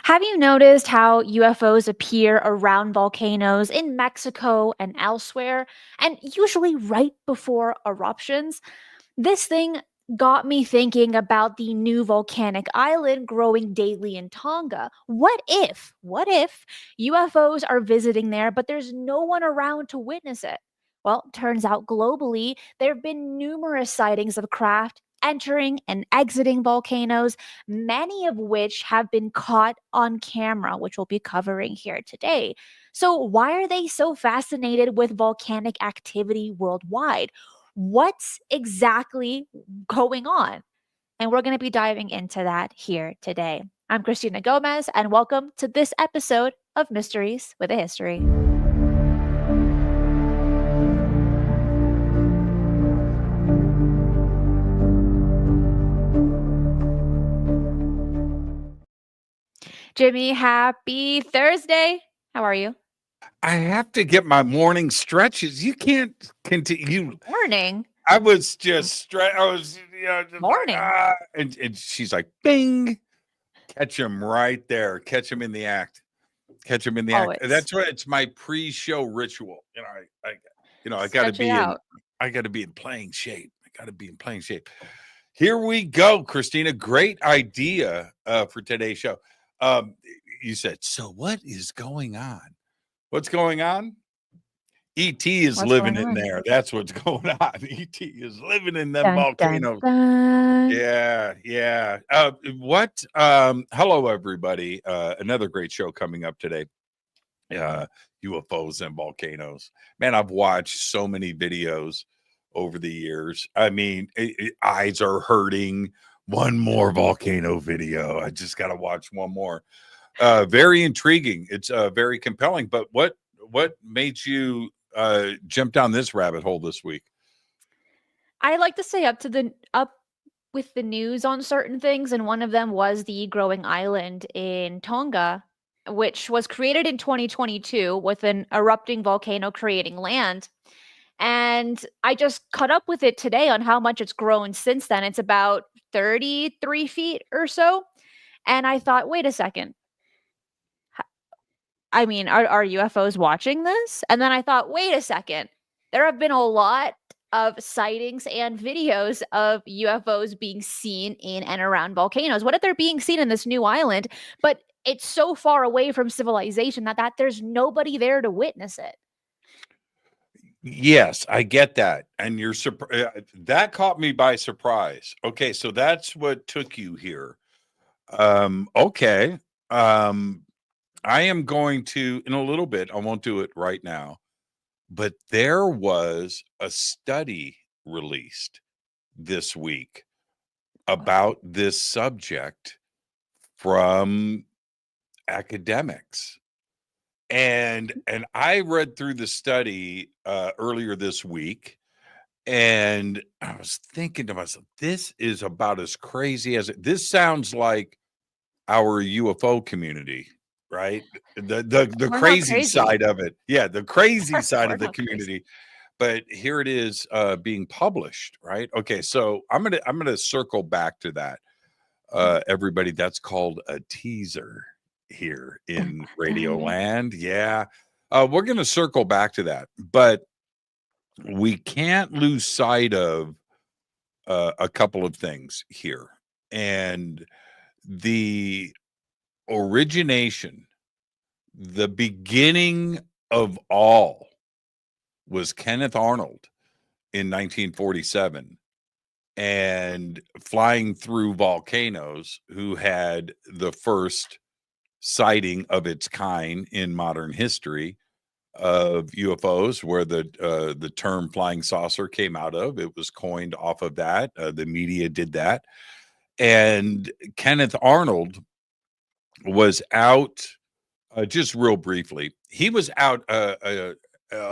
Have you noticed how UFOs appear around volcanoes in Mexico and elsewhere, and usually right before eruptions? This thing got me thinking about the new volcanic island growing daily in Tonga. What if UFOs are visiting there, but there's no one around to witness it? Well, turns out globally, there have been numerous sightings of craft entering and exiting volcanoes, many of which have been caught on camera, which we'll be covering here today. So, why are they so fascinated with volcanic activity worldwide? What's exactly going on? And we're going to be diving into that here today. I'm Cristina Gomez, and welcome to this episode of Mysteries with a History. Jimmy, happy Thursday. How are you? I have to get my morning stretches. You can't continue. Morning. I was just I was, just Morning. like, and she's like, bing, catch him right there. Catch him in the act. Catch him in the act. Always. That's what it's my pre-show ritual. I got to Stretch it be out. I got to be in playing shape. I got to be in playing shape. Here we go, Christina. Great idea for today's show. You said, so what is going on? What's going on? E.T. is What's living going in on? there. That's what's going on. E.T. is living in them Dun, dun, volcanoes. dun. Yeah. Hello, everybody. Another great show coming up today. UFOs and volcanoes. Man, I've watched so many videos over the years. I mean, eyes are hurting. One more volcano video. I just got to watch one more. Very intriguing. It's very compelling. But what made you jump down this rabbit hole this week? I like to stay up with the news on certain things, and one of them was the growing island in Tonga, which was created in 2022 with an erupting volcano creating land. And I just caught up with it today on how much it's grown since then. It's about 33 feet or so. And I thought, wait a second. I mean, are UFOs watching this? And then I thought, wait a second. There have been a lot of sightings and videos of UFOs being seen in and around volcanoes. What if they're being seen in this new island, but it's so far away from civilization that there's nobody there to witness it? Yes, I get that. And that caught me by surprise. Okay, so that's what took you here. Okay. I am going to, in a little bit, I won't do it right now, but there was a study released this week about this subject from academics. And I read through the study earlier this week, and I was thinking to myself, this is about as crazy as this sounds like our UFO community, right? The We're not crazy crazy. side of it. Yeah, the crazy side We're of the not crazy. community. But here it is being published, right? Okay, so I'm gonna circle back to that. Everybody, that's called a teaser here in Radio Land. Yeah. We're gonna circle back to that, but we can't lose sight of a couple of things here. And the origination, the beginning of all was Kenneth Arnold in 1947 and flying through volcanoes, who had the first sighting of its kind in modern history of UFOs, where the term flying saucer came out of. It was coined off of that. The media did that. And Kenneth Arnold was out, just real briefly, he was out, a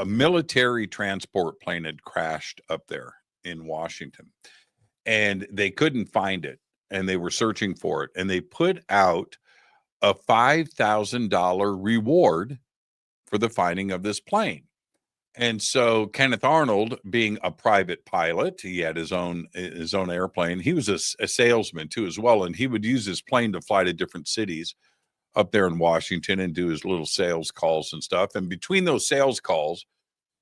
military transport plane had crashed up there in Washington, and they couldn't find it, and they were searching for it, and they put out a $5,000 reward for the finding of this plane. And so Kenneth Arnold, being a private pilot, he had his own airplane. He was a salesman too, as well, and he would use his plane to fly to different cities up there in Washington and do his little sales calls and stuff. And between those sales calls,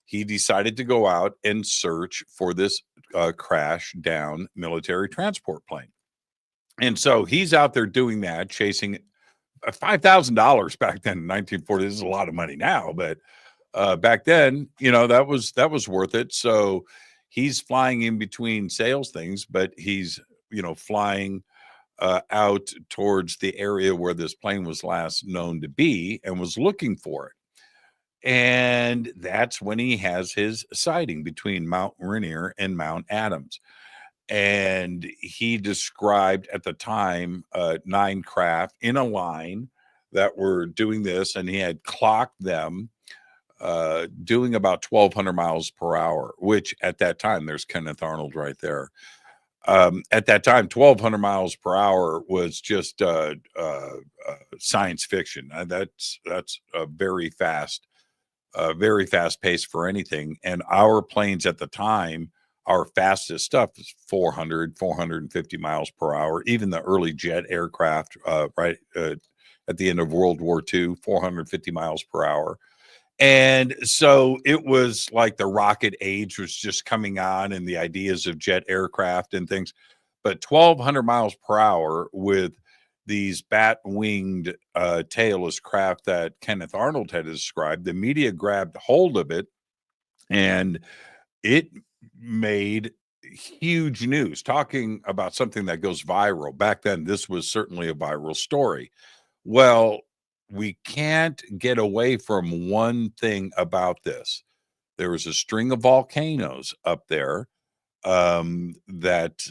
he decided to go out and search for this crash down military transport plane. And so he's out there doing that, chasing $5,000 back then in 1940. This is a lot of money now, but back then, that was worth it. So he's flying in between sales things, but he's flying out towards the area where this plane was last known to be and was looking for it. And that's when he has his sighting between Mount Rainier and Mount Adams. And he described at the time 9 craft in a line that were doing this, and he had clocked them doing about 1,200 miles per hour, which at that time, there's Kenneth Arnold right there. At that time, 1,200 miles per hour was just science fiction. That's a very fast pace for anything. And our planes at the time, our fastest stuff is 450 miles per hour. Even the early jet aircraft, right at the end of World War II, 450 miles per hour. And so it was like the rocket age was just coming on and the ideas of jet aircraft and things. But 1,200 miles per hour with these bat-winged tailless craft that Kenneth Arnold had described, the media grabbed hold of it, and it made huge news, talking about something that goes viral. Back then, this was certainly a viral story. Well, we can't get away from one thing about this. There was a string of volcanoes up there that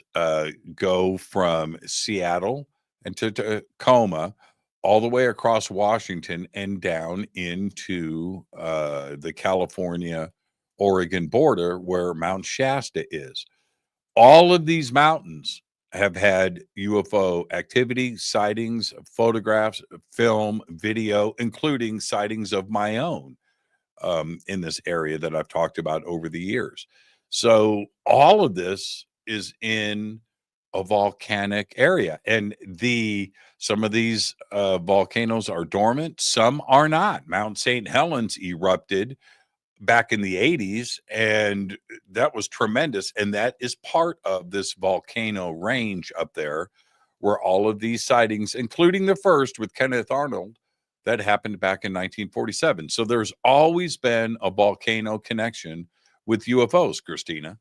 go from Seattle and to Tacoma all the way across Washington and down into the California-Oregon border where Mount Shasta is. All of these mountains have had UFO activity, sightings, photographs, film, video, including sightings of my own in this area that I've talked about over the years. So all of this is in a volcanic area, and some of these volcanoes are dormant, some are not. Mount St. Helens erupted back in the 80s, and that was tremendous. And that is part of this volcano range up there where all of these sightings, including the first with Kenneth Arnold, that happened back in 1947. So there's always been a volcano connection with UFOs, Christina.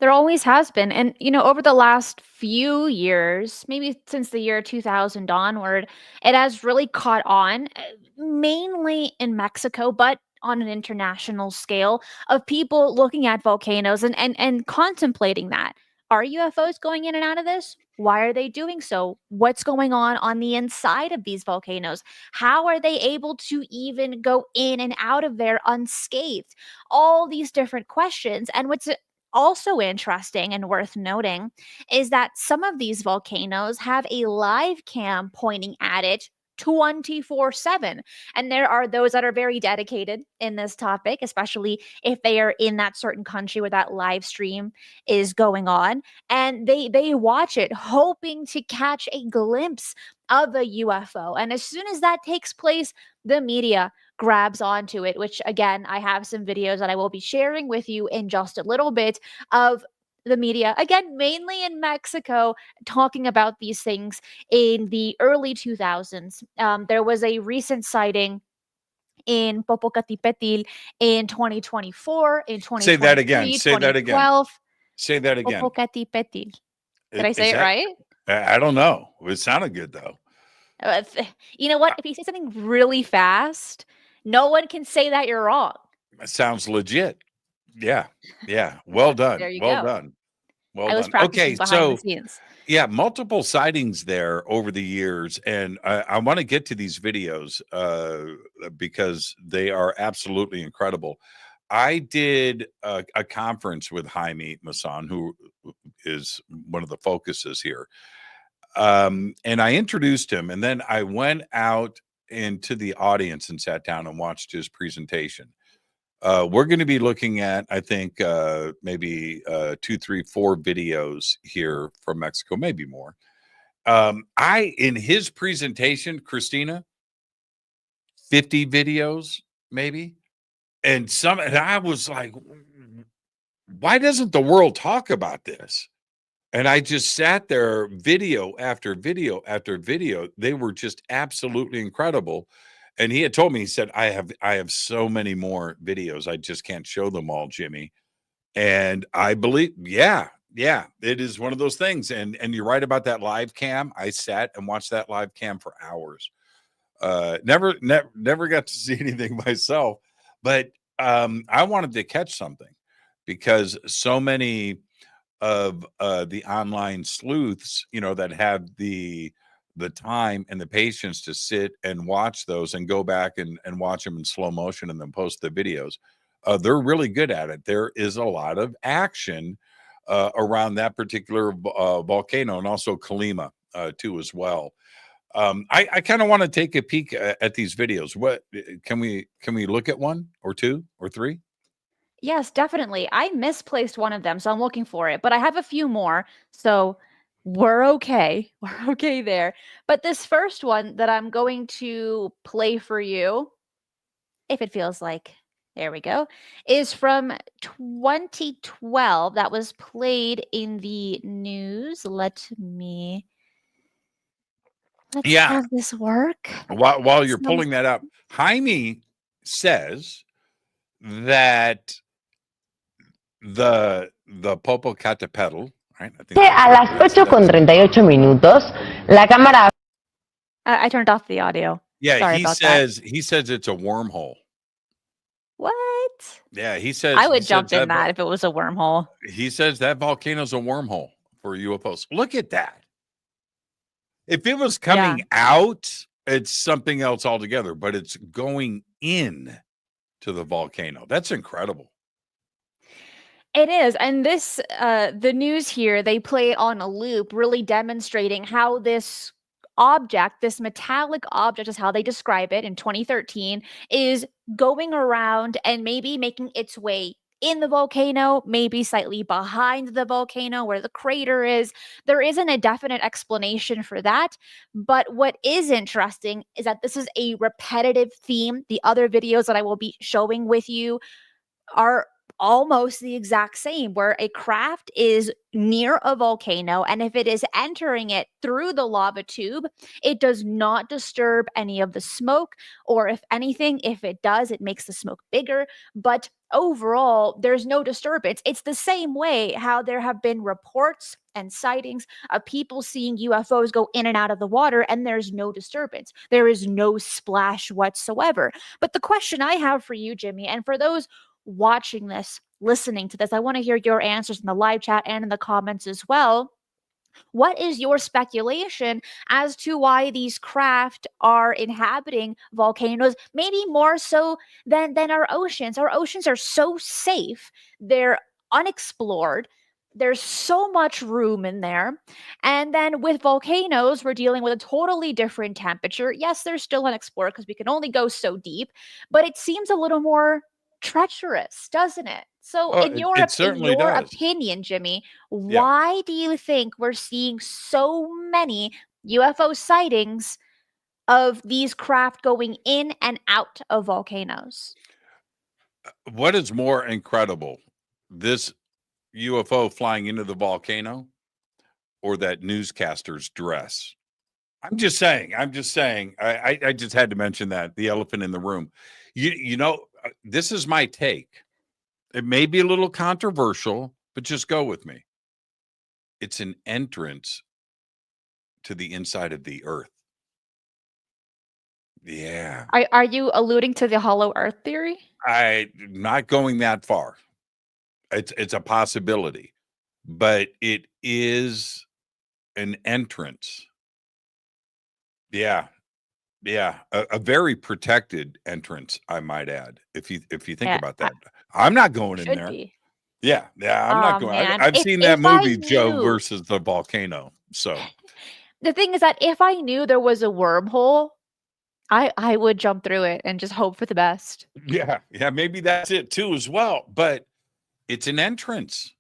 There always has been. And, over the last few years, maybe since the year 2000 onward, it has really caught on, mainly in Mexico, but on an international scale of people looking at volcanoes and contemplating that. Are UFOs going in and out of this? Why are they doing so? What's going on the inside of these volcanoes? How are they able to even go in and out of there unscathed? All these different questions. And what's also interesting and worth noting is that some of these volcanoes have a live cam pointing at it 24/7. And there are those that are very dedicated in this topic, especially if they are in that certain country where that live stream is going on. And they watch it hoping to catch a glimpse of a UFO. And as soon as that takes place, the media grabs onto it, which again, I have some videos that I will be sharing with you in just a little bit of the media, again, mainly in Mexico, talking about these things in the early 2000s. There was a recent sighting in Popocatépetl in 2024, in Say that again. 2023, Say that again. 2012. Say that again. Popocatépetl. Did I Is say it that? right? I don't know. It sounded good though. You know what? If you say something really fast, no one can say that you're wrong. It sounds legit. Yeah. Yeah. Well done. There you Well go. done. Well I was done. practicing Okay. behind the So, scenes. yeah, multiple sightings there over the years. And I want to get to these videos because they are absolutely incredible. I did a conference with Jaime Maussan, who is one of the focuses here. And I introduced him, and then I went out into the audience and sat down and watched his presentation. We're going to be looking at, I think, maybe 2, 3, 4 videos here from Mexico, maybe more. In his presentation, Christina, 50 videos, maybe. And I was like, why doesn't the world talk about this? And I just sat there, video after video after video. They were just absolutely incredible. And he had told me, he said, I have so many more videos. I just can't show them all, Jimmy. And I believe, yeah, it is one of those things. And you're right about that live cam. I sat and watched that live cam for hours. Never got to see anything myself, but I wanted to catch something because so many of the online sleuths, that have the time and the patience to sit and watch those and go back and watch them in slow motion and then post the videos. They're really good at it. There is a lot of action around that particular volcano, and also Kalima too as well. I kind of want to take a peek at these videos. What can we look at one or two or three? Yes, definitely. I misplaced one of them, so I'm looking for it, but I have a few more, so we're okay. We're okay there. But this first one that I'm going to play for you, if it feels like, there we go, is from 2012. That was played in the news. Let's Yeah. have this work. While you're pulling that up, Jaime says that the Popocatépetl, right? I think A las 8:38 la cámara. I turned off the audio. Yeah, Sorry he about says it's a wormhole. What? Yeah, he says I would jump in that if it was a wormhole. He says that volcano's a wormhole for UFOs. Look at that. If it was coming out, it's something else altogether, but it's going in to the volcano. That's incredible. It is. And this, the news here, they play on a loop, really demonstrating how this object, this metallic object, is how they describe it in 2013, is going around and maybe making its way in the volcano, maybe slightly behind the volcano where the crater is. There isn't a definite explanation for that. But what is interesting is that this is a repetitive theme. The other videos that I will be showing with you are almost the exact same, where a craft is near a volcano, and if it is entering it through the lava tube, it does not disturb any of the smoke, or if anything, if it does, it makes the smoke bigger. But overall, there's no disturbance. It's the same way how there have been reports and sightings of people seeing UFOs go in and out of the water, and there's no disturbance. There is no splash whatsoever. But the question I have for you, Jimmy, and for those watching this, listening to this, I want to hear your answers in the live chat and in the comments as well. What is your speculation as to why these craft are inhabiting volcanoes, maybe more so than our oceans? Our oceans are so safe. They're unexplored. There's so much room in there. And then with volcanoes, we're dealing with a totally different temperature. Yes, they're still unexplored because we can only go so deep, but it seems a little more treacherous, doesn't it? So Oh, in your it certainly does. opinion, Jimmy, why do you think we're seeing so many UFO sightings of these craft going in and out of volcanoes? What is more incredible, this UFO flying into the volcano or that newscaster's dress? I'm just saying. I just had to mention that, the elephant in the room. This is my take. It may be a little controversial, but just go with me. It's an entrance to the inside of the earth. Yeah. Are you alluding to the hollow earth theory? I'm not going that far. It's a possibility, but it is an entrance. Yeah. Yeah, a very protected entrance, I might add. If you think about that, I'm not going in there. Be. Yeah, I'm not going. I've seen that movie, Joe versus the volcano. So the thing is that if I knew there was a wormhole, I would jump through it and just hope for the best. Yeah, maybe that's it too as well. But it's an entrance.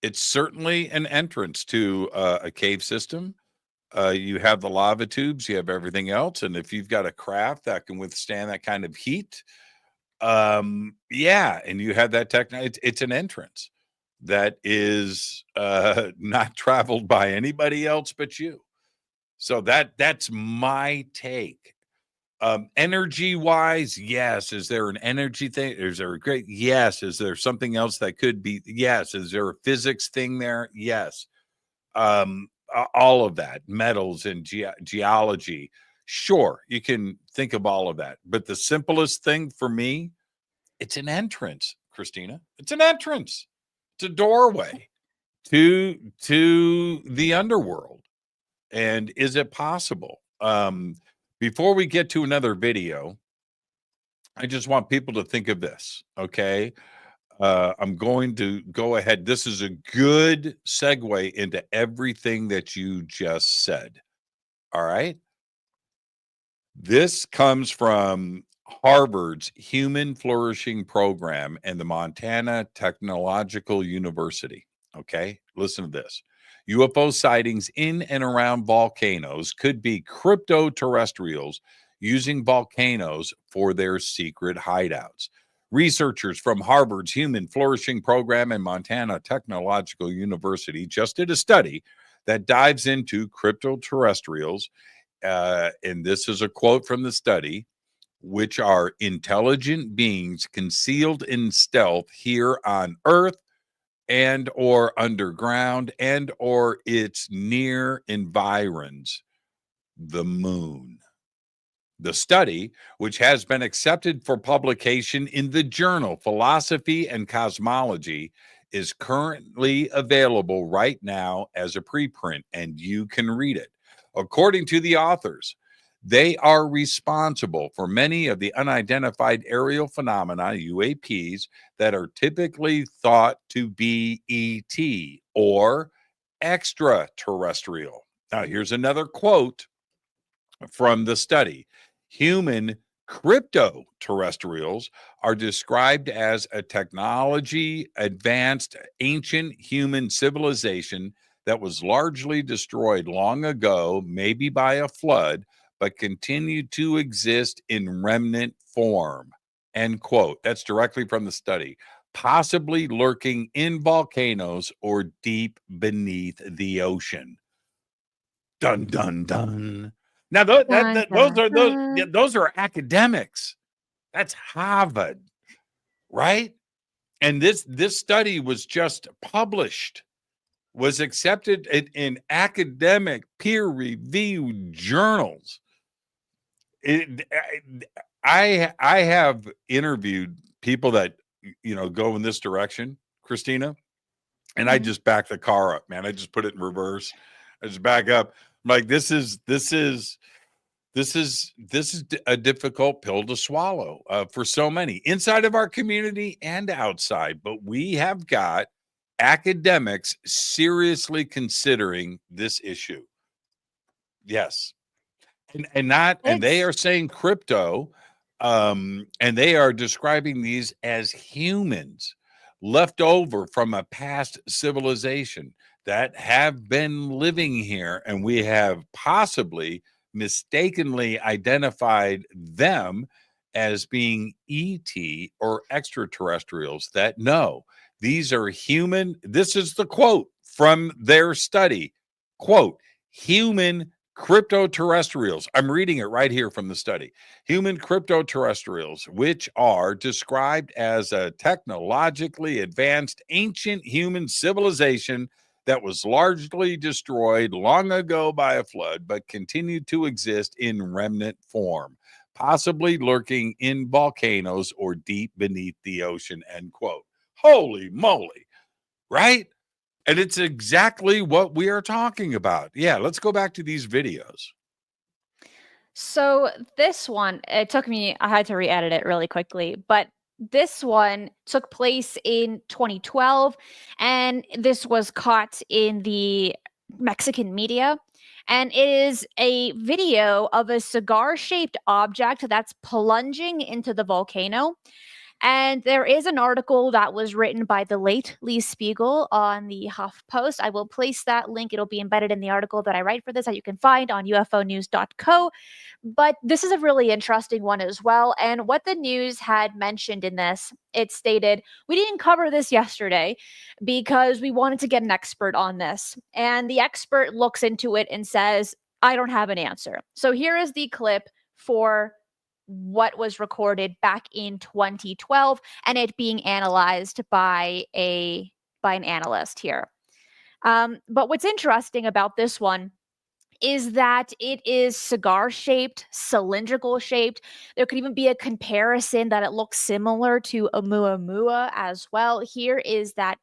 It's certainly an entrance to a cave system. You have the lava tubes, you have everything else, and if you've got a craft that can withstand that kind of heat, yeah, and you have that technology, it's an entrance that is not traveled by anybody else but you. So that's my take. Energy wise, yes. Is there an energy thing? Is there a great? Yes. Is there something else that could be? Yes. Is there a physics thing there? Yes. All of that, metals and geology. Sure, you can think of all of that, but the simplest thing for me, it's an entrance, Christina. It's an entrance. It's a doorway to the underworld. And is it possible? Before we get to another video, I just want people to think of this. Okay. I'm going to go ahead. This is a good segue into everything that you just said. All right. This comes from Harvard's Human Flourishing Program and the Montana Technological University. Okay. Listen to this. UFO sightings in and around volcanoes could be crypto-terrestrials using volcanoes for their secret hideouts. Researchers from Harvard's Human Flourishing Program and Montana Technological University just did a study that dives into crypto-terrestrials. And this is a quote from the study, which are intelligent beings concealed in stealth here on Earth and or underground and or its near environs, the moon. The study, which has been accepted for publication in the journal Philosophy and Cosmology, is currently available right now as a preprint, and you can read it. According to the authors, they are responsible for many of the unidentified aerial phenomena, UAPs, that are typically thought to be ET or extraterrestrial. Now, here's another quote from the study. Human crypto-terrestrials are described as a technology advanced ancient human civilization that was largely destroyed long ago, maybe by a flood, but continued to exist in remnant form. End quote. That's directly from the study. Possibly lurking in volcanoes or deep beneath the ocean. Dun dun dun. Now Dun, dun, dun. those are academics. That's Harvard, right? And this study was just published, was accepted in academic peer-reviewed journals. I have interviewed people that go in this direction, Christina, and I just back the car up, man. I just put it in reverse. I just back up. I'm like, this is a difficult pill to swallow for so many inside of our community and outside. But we have got academics seriously considering this issue. Yes, and they are saying crypto, and they are describing these as humans left over from a past civilization that have been living here, and we have possibly mistakenly identified them as being ET or extraterrestrials. That no, these are human. This is the quote from their study, quote, human crypto-terrestrials. I'm reading it right here from the study. Human crypto-terrestrials, which are described as a technologically advanced ancient human civilization that was largely destroyed long ago by a flood, but continued to exist in remnant form, possibly lurking in volcanoes or deep beneath the ocean, end quote. Holy moly, right? And it's exactly what we are talking about. Yeah, let's go back to these videos. So this one, it took me, I had to re-edit it really quickly, but this one took place in 2012, and this was caught in the Mexican media. And it is a video of a cigar-shaped object that's plunging into the volcano. And there is an article that was written by the late Lee Spiegel on the HuffPost. I will place that link. It'll be embedded in the article that I write for this that you can find on ufonews.co. But this is a really interesting one as well. And what the news had mentioned in this, it stated, we didn't cover this yesterday because we wanted to get an expert on this. And the expert looks into it and says, I don't have an answer. So here is the clip for what was recorded back in 2012 and it being analyzed by an analyst here. But what's interesting about this one is that it is cigar shaped, cylindrical shaped. There could even be a comparison that it looks similar to Oumuamua as well. Here is that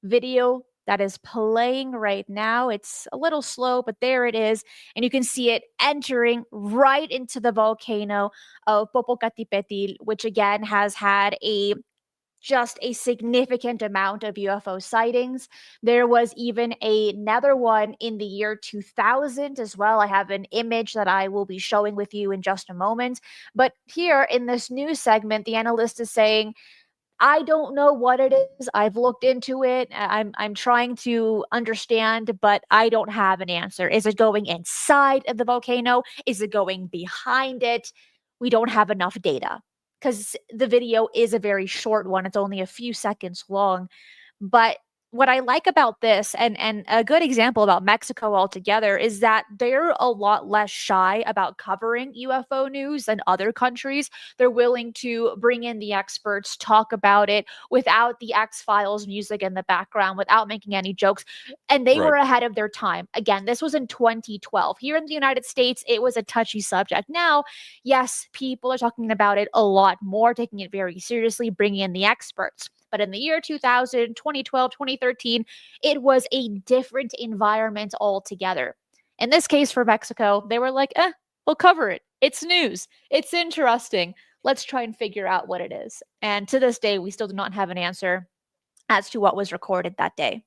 video that is playing right now. It's a little slow, but there it is. And you can see it entering right into the volcano of Popocatépetl, which again has had just a significant amount of UFO sightings. There was even another one in the year 2000 as well. I have an image that I will be showing with you in just a moment. But here in this news segment, the analyst is saying, I don't know what it is. I've looked into it. I'm trying to understand, but I don't have an answer. Is it going inside of the volcano? Is it going behind it? We don't have enough data because the video is a very short one. It's only a few seconds long. But what I like about this, and a good example about Mexico altogether, is that they're a lot less shy about covering UFO news than other countries. They're willing to bring in the experts, talk about it without the X-Files music in the background, without making any jokes. And they were Right. ahead of their time. Again, this was in 2012. Here in the United States, it was a touchy subject. Now, yes, people are talking about it a lot more, taking it very seriously, bringing in the experts. But in the year 2000, 2012, 2013, it was a different environment altogether. In this case for Mexico, they were like, we'll cover it. It's news. It's interesting. Let's try and figure out what it is. And to this day, we still do not have an answer as to what was recorded that day.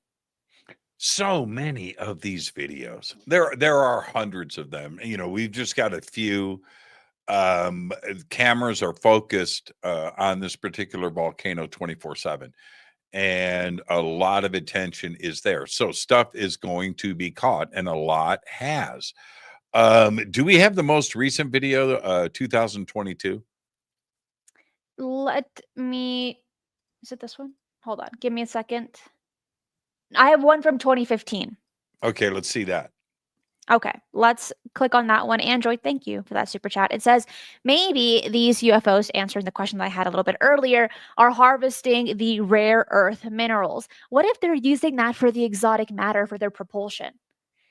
So many of these videos. There are hundreds of them. We've just got a few. Cameras are focused on this particular volcano 24/7, and a lot of attention is there. So stuff is going to be caught, and a lot has. Do we have the most recent video, 2022? Let me. Is it this one? Hold on. Give me a second. I have one from 2015. Okay, let's see that. Okay, let's click on that one. Android, thank you for that super chat. It says maybe these UFOs, answering the question that I had a little bit earlier, are harvesting the rare earth minerals. What if they're using that for the exotic matter for their propulsion?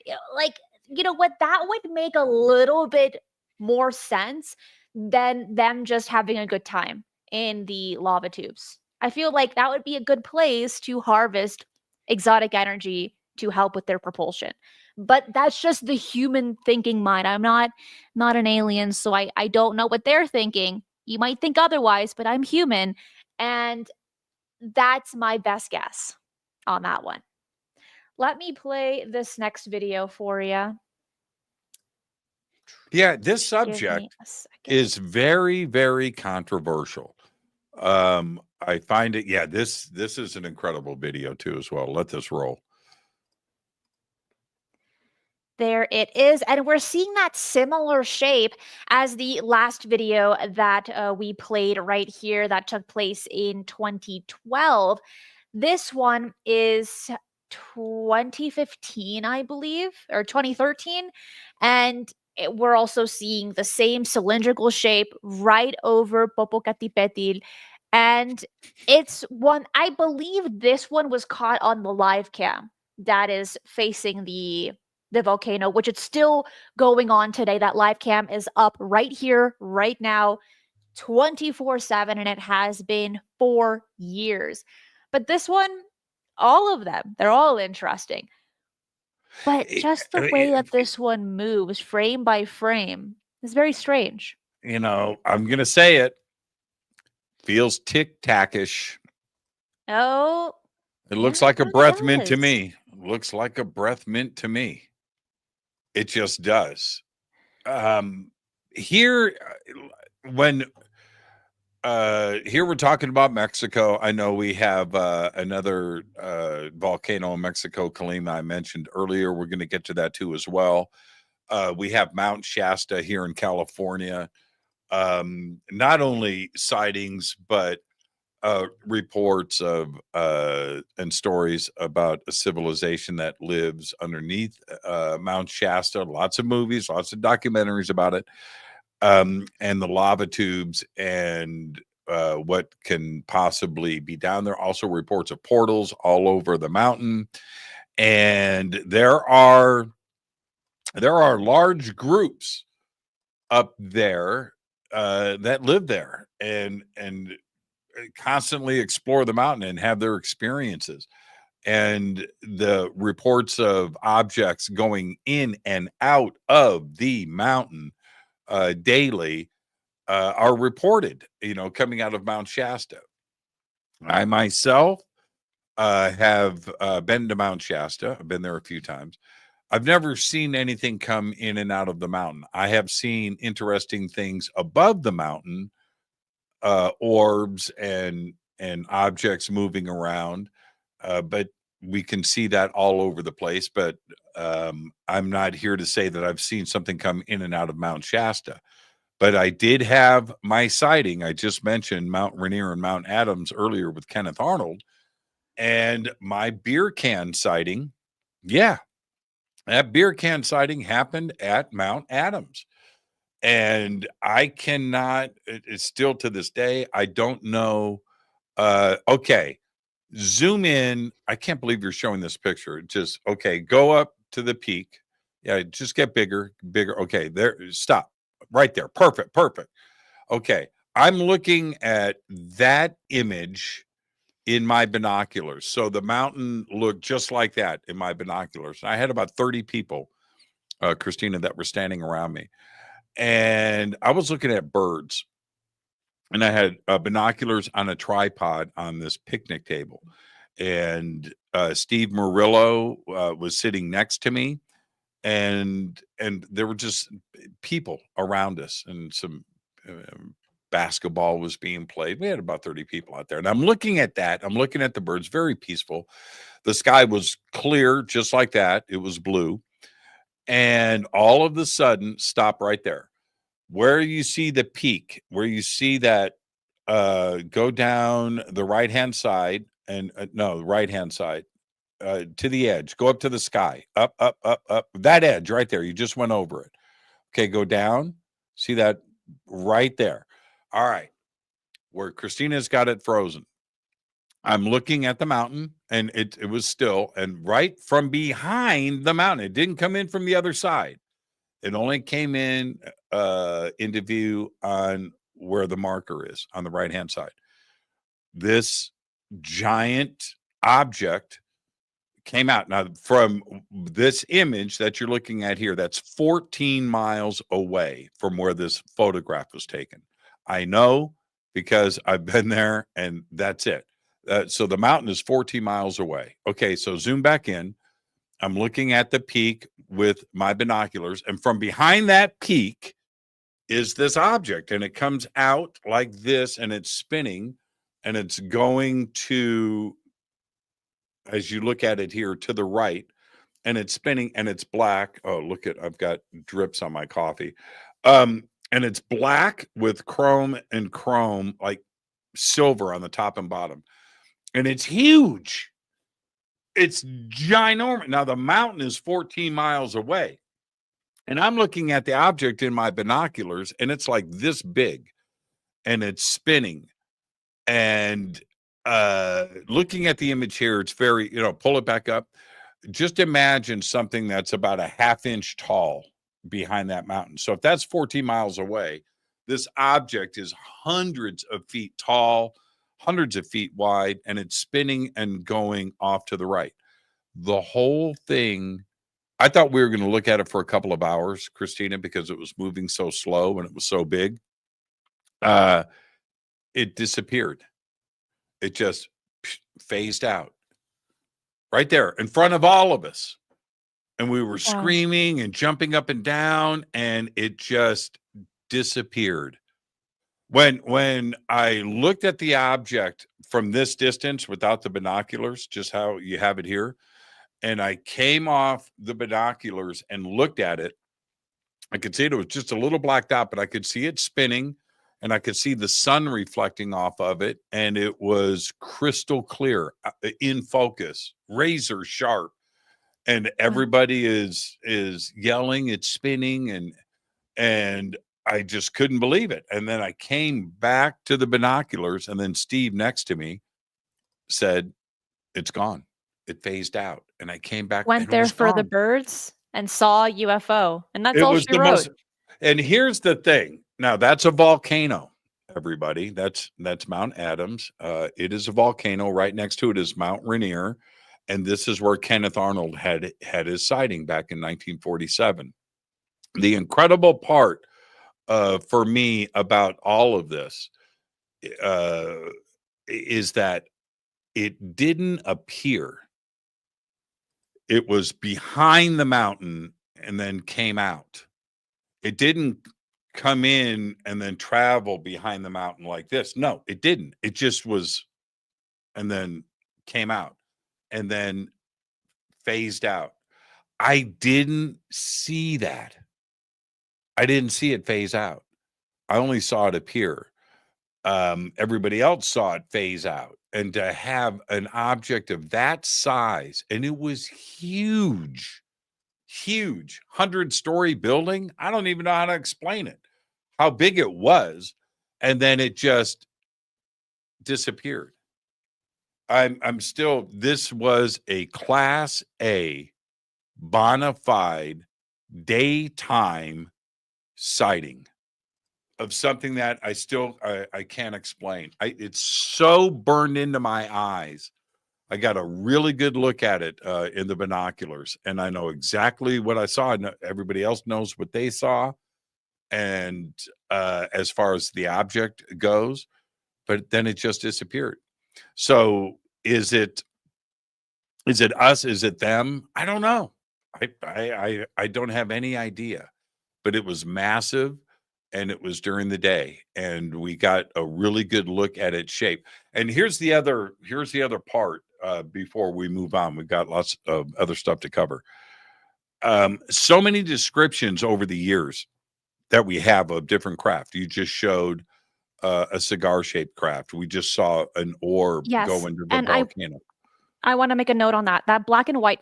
You know what? That would make a little bit more sense than them just having a good time in the lava tubes. I feel like that would be a good place to harvest exotic energy to help with their propulsion. But that's just the human thinking mind. I'm not an alien, so I don't know what they're thinking. You might think otherwise, but I'm human, and that's my best guess on that one. Let me play this next video for you. Yeah, this Give subject me a second. is very, very controversial. I find it, yeah, this is an incredible video too as well. Let this roll. There it is. And we're seeing that similar shape as the last video that we played right here that took place in 2012. This one is 2015, I believe, or 2013. And we're also seeing the same cylindrical shape right over Popocatépetl. And it's one, I believe this one was caught on the live cam that is facing the volcano, which it's still going on today. That live cam is up right here, right now, 24/7, and it has been for years. But this one, all of them, they're all interesting. But just the way that this one moves, frame by frame, is very strange. I'm going to say it. Feels tic-tacish. Oh, It looks yeah, like a it breath mint to does. me. Looks like a breath mint to me. It just does. Here, when here we're talking about Mexico. I know we have another volcano in Mexico, Colima, I mentioned earlier. We're going to get to that too as well. We have Mount Shasta here in California. Not only sightings, but reports of and stories about a civilization that lives underneath Mount Shasta. Lots of movies, lots of documentaries about it, and the lava tubes and what can possibly be down there. Also, reports of portals all over the mountain, and there are large groups up there that live there and constantly explore the mountain and have their experiences. And the reports of objects going in and out of the mountain daily are reported, coming out of Mount Shasta. I myself have been to Mount Shasta. I've been there a few times. I've never seen anything come in and out of the mountain. I have seen interesting things above the mountain, orbs and objects moving around, but we can see that all over the place. But I'm not here to say that I've seen something come in and out of Mount Shasta. But I did have my sighting. I just mentioned Mount Rainier and Mount Adams earlier with Kenneth Arnold, and my beer can sighting. Yeah, that beer can sighting happened at Mount Adams. And I cannot, it's still to this day, I don't know. Okay, zoom in. I can't believe you're showing this picture. Just, okay, go up to the peak. Yeah, just get bigger, bigger. Okay, there, stop right there. Perfect, perfect. Okay, I'm looking at that image in my binoculars. So the mountain looked just like that in my binoculars. I had about 30 people, Christina, that were standing around me. And I was looking at birds, and I had binoculars on a tripod on this picnic table. And Steve Murillo was sitting next to me, and there were just people around us, and some basketball was being played. We had about 30 people out there, and I'm looking at that. I'm looking at the birds, very peaceful. The sky was clear, just like that. It was blue. And all of a sudden, stop right there. Where you see the peak, where you see that, go down the right-hand side and no, right-hand side, to the edge, go up to the sky, up, up, up, up, that edge right there. You just went over it. Okay, go down. See that right there. All right. Where Christina's got it frozen. I'm looking at the mountain, and it was still, and right from behind the mountain, it didn't come in from the other side. It only came in into view on where the marker is on the right-hand side. This giant object came out. Now, from this image that you're looking at here, that's 14 miles away from where this photograph was taken. I know because I've been there, and that's it. So the mountain is 14 miles away. Okay, so zoom back in. I'm looking at the peak with my binoculars, and from behind that peak is this object, and it comes out like this, and it's spinning, and it's going to, as you look at it here, to the right, and it's spinning, and it's black. Oh, look at, I've got drips on my coffee. And it's black with chrome, like silver on the top and bottom, and it's huge. It's ginormous. Now, the mountain is 14 miles away, and I'm looking at the object in my binoculars, and it's like this big, and it's spinning. And looking at the image here, it's very, pull it back up. Just imagine something that's about a half-inch tall behind that mountain. So if that's 14 miles away, this object is hundreds of feet tall, hundreds of feet wide, and it's spinning and going off to the right. The whole thing, I thought we were going to look at it for a couple of hours, Christina, because it was moving so slow and it was so big. It disappeared. It just phased out right there in front of all of us. And we were screaming and jumping up and down, and it just disappeared. When I looked at the object from this distance without the binoculars, just how you have it here, and I came off the binoculars and looked at it, I could see it was just a little blacked out, but I could see it spinning and I could see the sun reflecting off of it, and it was crystal clear, in focus, razor sharp, and Wow. everybody is yelling, it's spinning, and I just couldn't believe it. And then I came back to the binoculars, and then Steve next to me said, "It's gone. It phased out." And I came back Went and it there was for the gone. birds and saw a UFO, and that's It all was she the wrote. most, and here's the thing. Now that's a volcano, everybody. That's Mount Adams. It is a volcano. Right next to it is Mount Rainier. And this is where Kenneth Arnold had his sighting back in 1947. The incredible part for me about all of this uh, is that it didn't appear. It was behind the mountain and then came out. It didn't come in and then travel behind the mountain like this. No, it didn't. It just was, and then came out and then phased out. I didn't see that. I didn't see it phase out. I only saw it appear. Everybody else saw it phase out. And to have an object of that size, and it was huge, huge, 100-story building. I don't even know how to explain it, how big it was. And then it just disappeared. I'm still, this was a class A bona fide daytime sighting of something that I can't explain. It's so burned into my eyes. I got a really good look at it in the binoculars, and I know exactly what I saw. And everybody else knows what they saw, and as far as the object goes, but then it just disappeared. So is it us? Is it them? I don't know. I don't have any idea, but it was massive and it was during the day and we got a really good look at its shape. And here's the other part before we move on. We've got lots of other stuff to cover. So many descriptions over the years that we have of different craft. You just showed a cigar shaped craft. We just saw an orb Yes, go into the and volcano. I wanna make a note on that. That black and white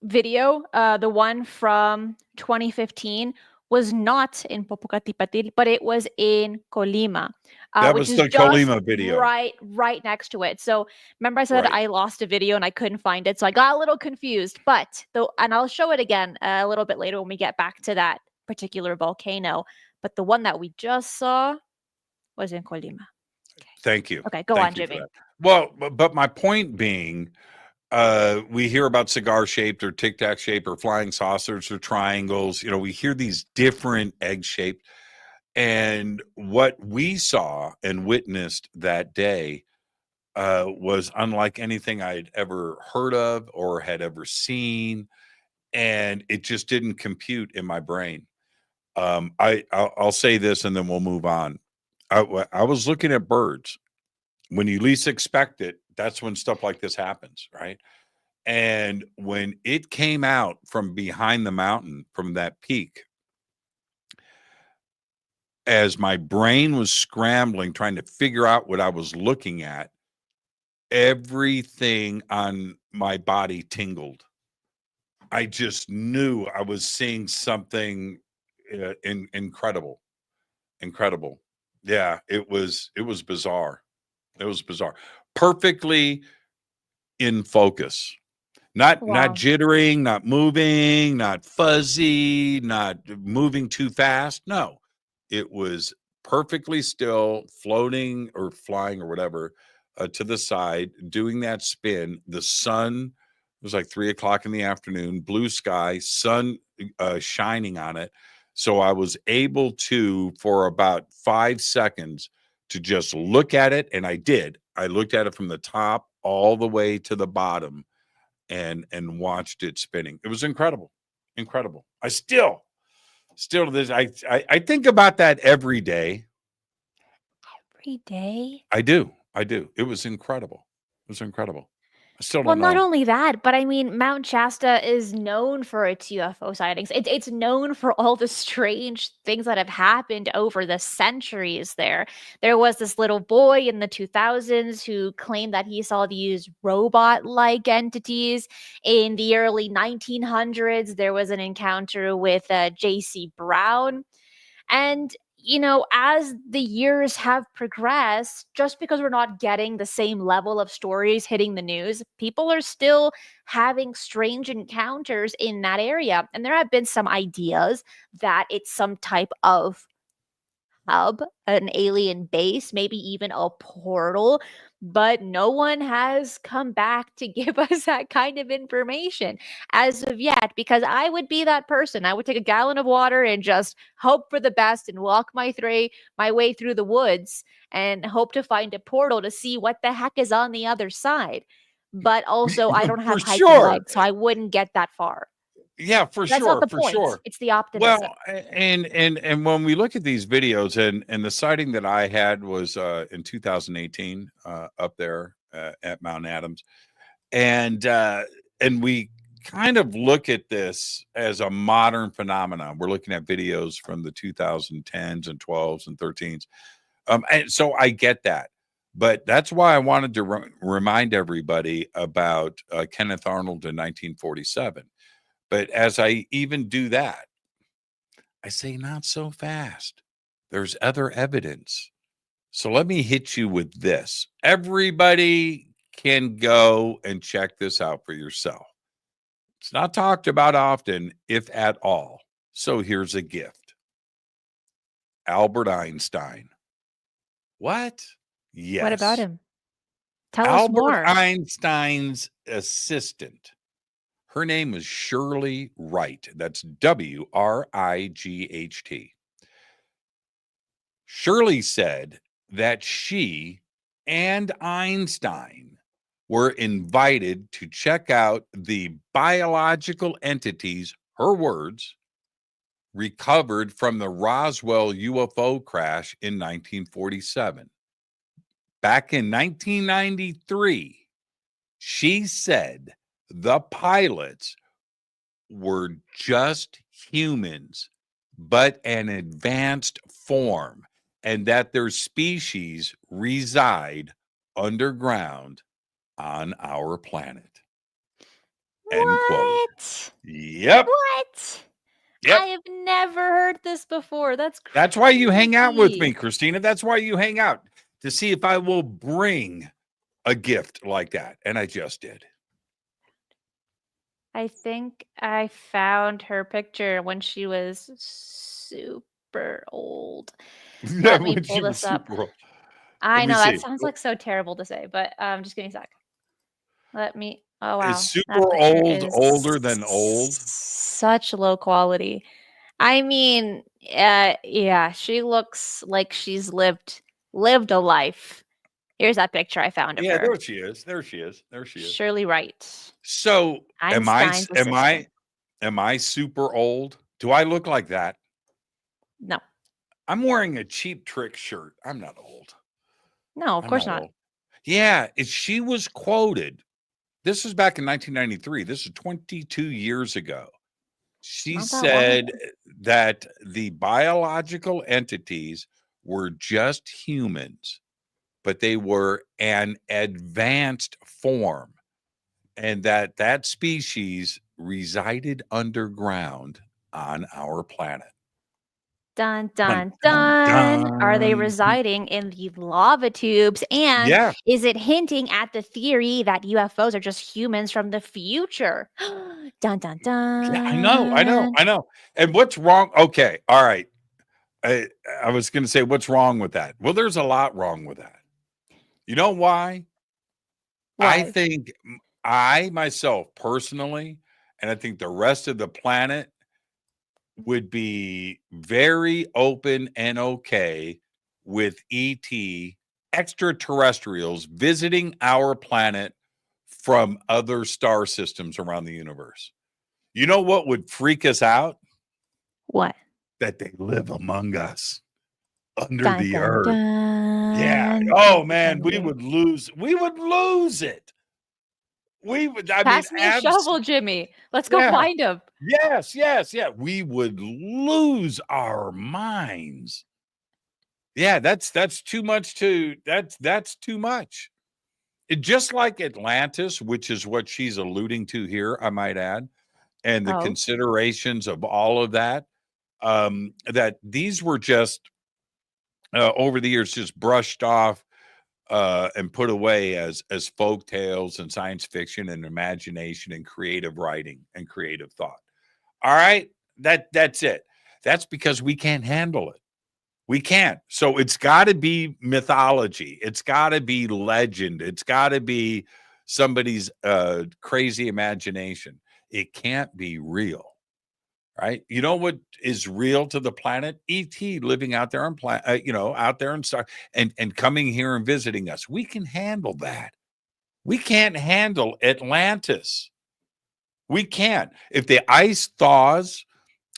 video, the one from 2015 was not in Popocatépetl, but it was in Colima, That which was is the just Colima video. right next to it. So remember I said Right. I lost a video and I couldn't find it, so I got a little confused. But though, and I'll show it again a little bit later when we get back to that particular volcano. But the one that we just saw was in Colima. Thank you. Okay, go Thank on, you for Jimmy. that. Well, but my point being, we hear about cigar shaped or tic tac shaped or flying saucers or triangles. You know, we hear these different egg shaped. And what we saw and witnessed that day was unlike anything I'd ever heard of or had ever seen. And it just didn't compute in my brain. I'll say this and then we'll move on. I was looking at birds. When you least expect it, that's when stuff like this happens, right? And when it came out from behind the mountain, from that peak, as my brain was scrambling, trying to figure out what I was looking at, everything on my body tingled. I just knew I was seeing something incredible, incredible. Yeah, it was bizarre. It was bizarre. Perfectly in focus. Not Wow. jittering, not moving, not fuzzy, not moving too fast. No. It was perfectly still, floating or flying or whatever, to the side, doing that spin. The sun was like 3 o'clock in the afternoon, blue sky, sun shining on it. So I was able to, for about 5 seconds, to just look at it. And I did. I looked at it from the top all the way to the bottom and watched it spinning. It was incredible. I still to this, I think about that every day. every day? I do. I do. It was incredible. It was incredible. I still Well, don't not know. only that, but I mean, Mount Shasta is known for its UFO sightings. It's known for all the strange things that have happened over the centuries there. There was this little boy in the 2000s who claimed that he saw these robot-like entities. In the early 1900s, there was an encounter with J.C. Brown. And, as the years have progressed, just because we're not getting the same level of stories hitting the news, people are still having strange encounters in that area. And there have been some ideas that it's some type of hub, an alien base, maybe even a portal, but no one has come back to give us that kind of information as of yet, because I would be that person. I would take a gallon of water and just hope for the best and walk my way through the woods and hope to find a portal to see what the heck is on the other side. But also, I don't For have hiking sure. legs, so I wouldn't get that far. Yeah, for That's not sure. the For point. sure. It's the optimism. Well, and when we look at these videos, and the sighting that I had was in 2018 up there at Mount Adams, and we kind of look at this as a modern phenomenon. We're looking at videos from the 2010s and 12s and 13s, and so I get that. But that's why I wanted to remind everybody about Kenneth Arnold in 1947. But as I even do that, I say, not so fast. There's other evidence. So let me hit you with this. Everybody can go and check this out for yourself. It's not talked about often, if at all. So here's a gift. Albert Einstein. What? What about Yes. him? Tell us Albert more. Einstein's assistant. Her name is Shirley Wright. That's Wright. Shirley said that she and Einstein were invited to check out the biological entities, her words, recovered from the Roswell UFO crash in 1947. Back in 1993, she said the pilots were just humans, but an advanced form, and that their species reside underground on our planet. End quote. What? Yep. What? Yep. I have never heard this before. That's crazy. That's why you hang out with me, Christina. That's why you hang out, to see if I will bring a gift like that. And I just did. I think I found her picture when she was super old. Let me When pull she was this up. super old. I Let me know that see. sounds like so terrible to say, but just give me a sec. Oh Is wow, that super picture old is older than old? such low quality. I mean, yeah, she looks like she's lived a life. Here's that picture I found of Yeah, her. there she is. There she is. There she is. Shirley Wright, So Einstein's assistant. am I super old? Do I look like that? No, I'm wearing a Cheap Trick shirt. I'm not old. no, of I'm course not not. old. Yeah, she was quoted. This was back in 1993. This is 22 years ago. She Not that long said ago. that the biological entities were just humans, but they were an advanced form, and that species resided underground on our planet. Dun Dun, dun dun, dun. Are they dun. residing in the lava tubes? And Yeah, is it hinting at the theory that UFOs are just humans from the future? Dun dun yeah, I know, I know, dun. I know. And what's wrong? Okay, all right. I, I was going to say, what's wrong with that? Well, there's a lot wrong with that. You know why? I Why? think I myself personally, and I think the rest of the planet would be very open and okay with ET extraterrestrials visiting our planet from other star systems around the universe. You know what would freak us out? What? That they live among us under Dun the dun earth. dun. Yeah. man. Oh That's man, we exciting. would lose. We would lose it. We would. I mean, Pass me a shovel, Jimmy. Let's go yeah. find him. Yes. Yes. Yeah. We would lose our minds. Yeah. That's too much. That's too much. Just like Atlantis, which is what she's alluding to here, I might add, and the Oh, considerations of all of that. That these were just over the years just brushed off and put away as folk tales and science fiction and imagination and creative writing and creative thought. All right, that's it. That's because we can't handle it. We can't. So it's got to be mythology. It's got to be legend. It's got to be somebody's crazy imagination. It can't be real. Right? You know what is real to the planet? ET living out there on out there and star and coming here and visiting us. We can handle that. We can't handle Atlantis. We can't. If the ice thaws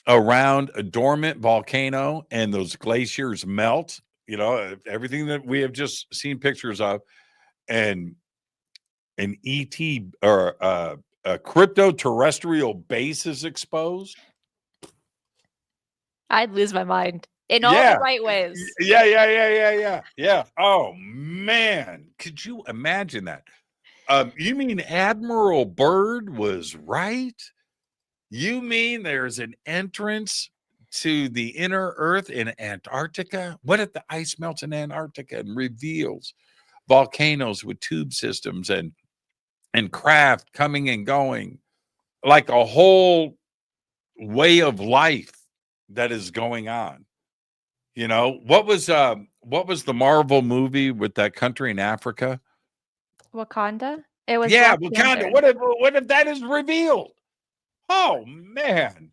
around a dormant volcano and those glaciers melt, everything that we have just seen pictures of, and an ET or a crypto terrestrial base is exposed. I'd lose my mind in all Yeah. the right ways. Yeah. Oh man, could you imagine that? You mean Admiral Byrd was right? You mean there's an entrance to the inner Earth in Antarctica? What if the ice melts in Antarctica and reveals volcanoes with tube systems and craft coming and going, like a whole way of life that is going on? What was the Marvel movie with that country in Africa? Wakanda? It was Yeah, Black Wakanda. Panther. What if that is revealed? Oh man,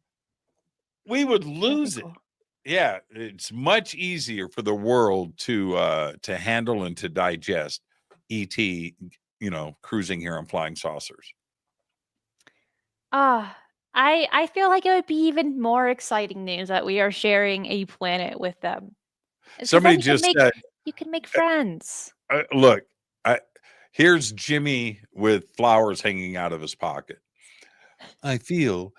we would That'd be lose it. cool. Yeah, it's much easier for the world to handle and to digest ET, cruising here on flying saucers. I feel like it would be even more exciting news that we are sharing a planet with them. It's 'cause then Somebody just said, you can make friends. look, here's Jimmy with flowers hanging out of his pocket. I feel